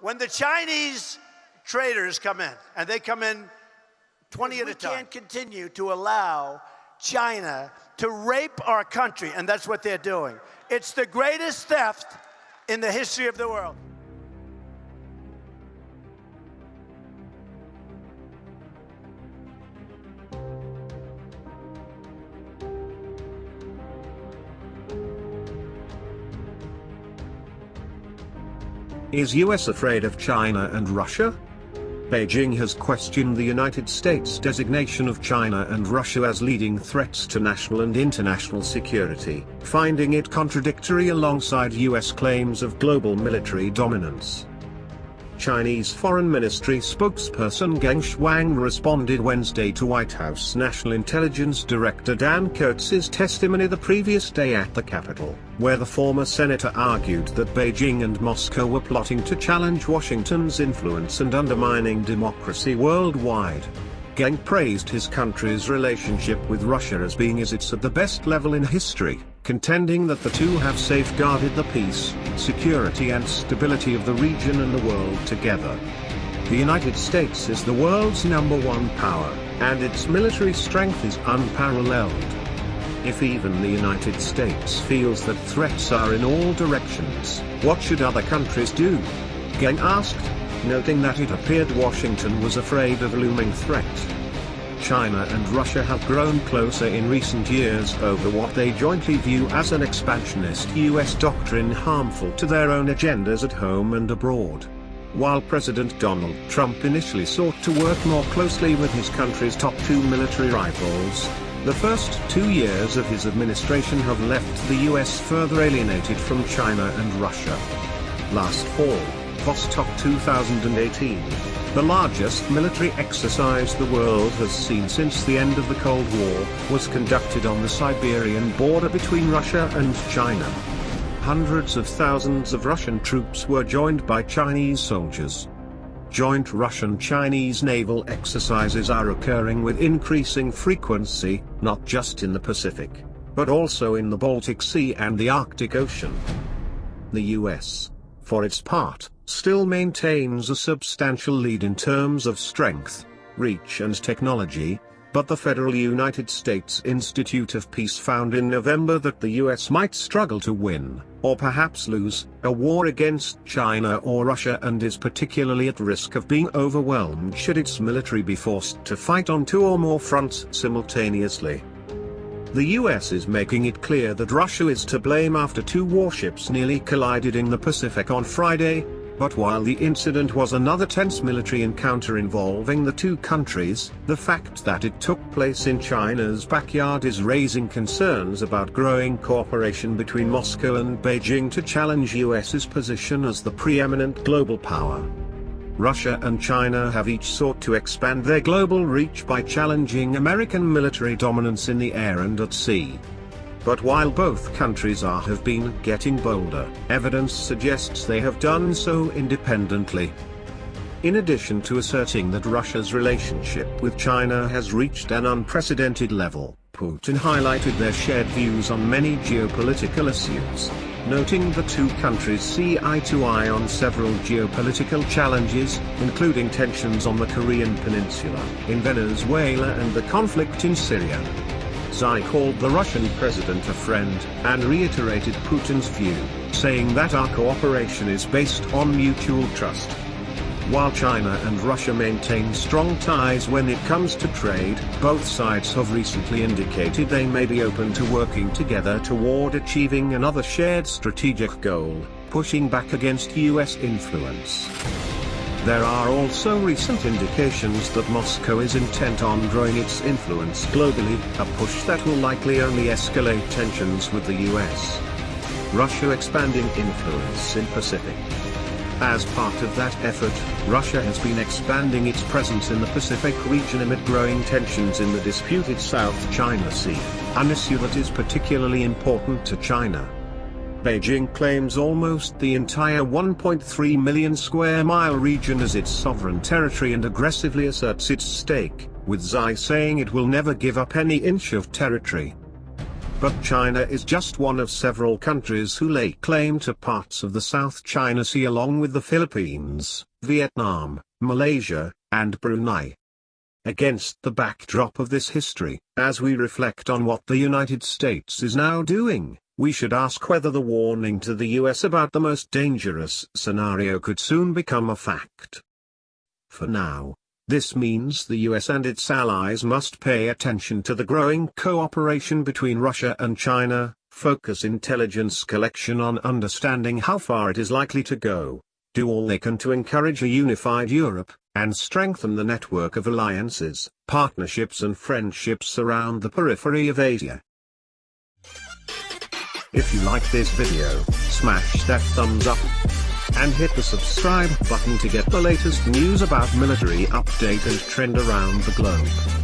When the Chinese traders come in, and they come in 20 at a time. We can't continue to allow China to rape our country, and that's what they're doing. It's the greatest theft in the history of the world. Is US afraid of China and Russia? Beijing has questioned the United States' designation of China and Russia as leading threats to national and international security, finding it contradictory alongside US claims of global military dominance. Chinese Foreign Ministry spokesperson Geng Shuang responded Wednesday to White House National Intelligence Director Dan Coats's testimony the previous day at the Capitol, where the former senator argued that Beijing and Moscow were plotting to challenge Washington's influence and undermining democracy worldwide. Geng praised his country's relationship with Russia as being as it's at the best level in history, contending that the two have safeguarded the peace, security and stability of the region and the world together. The United States is the world's #1 power, and its military strength is unparalleled. If even the United States feels that threats are in all directions, what should other countries do? Geng asked, noting that it appeared Washington was afraid of a looming threat. China and Russia have grown closer in recent years over what they jointly view as an expansionist US doctrine harmful to their own agendas at home and abroad. While President Donald Trump initially sought to work more closely with his country's top two military rivals, the first 2 years of his administration have left the US further alienated from China and Russia. Last fall, Vostok 2018, the largest military exercise the world has seen since the end of the Cold War, was conducted on the Siberian border between Russia and China. Hundreds of thousands of Russian troops were joined by Chinese soldiers. Joint Russian-Chinese naval exercises are occurring with increasing frequency, not just in the Pacific, but also in the Baltic Sea and the Arctic Ocean. The US, for its part, still maintains a substantial lead in terms of strength, reach and technology, but the Federal United States Institute of Peace found in November that the US might struggle to win, or perhaps lose, a war against China or Russia and is particularly at risk of being overwhelmed should its military be forced to fight on two or more fronts simultaneously. The US is making it clear that Russia is to blame after two warships nearly collided in the Pacific on Friday, but while the incident was another tense military encounter involving the two countries, the fact that it took place in China's backyard is raising concerns about growing cooperation between Moscow and Beijing to challenge US's position as the preeminent global power. Russia and China have each sought to expand their global reach by challenging American military dominance in the air and at sea. But while both countries have been getting bolder, evidence suggests they have done so independently. In addition to asserting that Russia's relationship with China has reached an unprecedented level, Putin highlighted their shared views on many geopolitical issues, noting the two countries see eye to eye on several geopolitical challenges, including tensions on the Korean Peninsula, in Venezuela and the conflict in Syria. Xi called the Russian president a friend, and reiterated Putin's view, saying that our cooperation is based on mutual trust. While China and Russia maintain strong ties when it comes to trade, both sides have recently indicated they may be open to working together toward achieving another shared strategic goal, pushing back against US influence. There are also recent indications that Moscow is intent on growing its influence globally, a push that will likely only escalate tensions with the US. Russia expanding influence in Pacific. As part of that effort, Russia has been expanding its presence in the Pacific region amid growing tensions in the disputed South China Sea, an issue that is particularly important to China. Beijing claims almost the entire 1.3 million square mile region as its sovereign territory and aggressively asserts its stake, with Xi saying it will never give up any inch of territory. But China is just one of several countries who lay claim to parts of the South China Sea along with the Philippines, Vietnam, Malaysia, and Brunei. Against the backdrop of this history, as we reflect on what the United States is now doing, we should ask whether the warning to the US about the most dangerous scenario could soon become a fact. For now, this means the US and its allies must pay attention to the growing cooperation between Russia and China, focus intelligence collection on understanding how far it is likely to go, do all they can to encourage a unified Europe, and strengthen the network of alliances, partnerships and friendships around the periphery of Asia. If you like this video, smash that thumbs up and hit the subscribe button to get the latest news about military update and trend around the globe.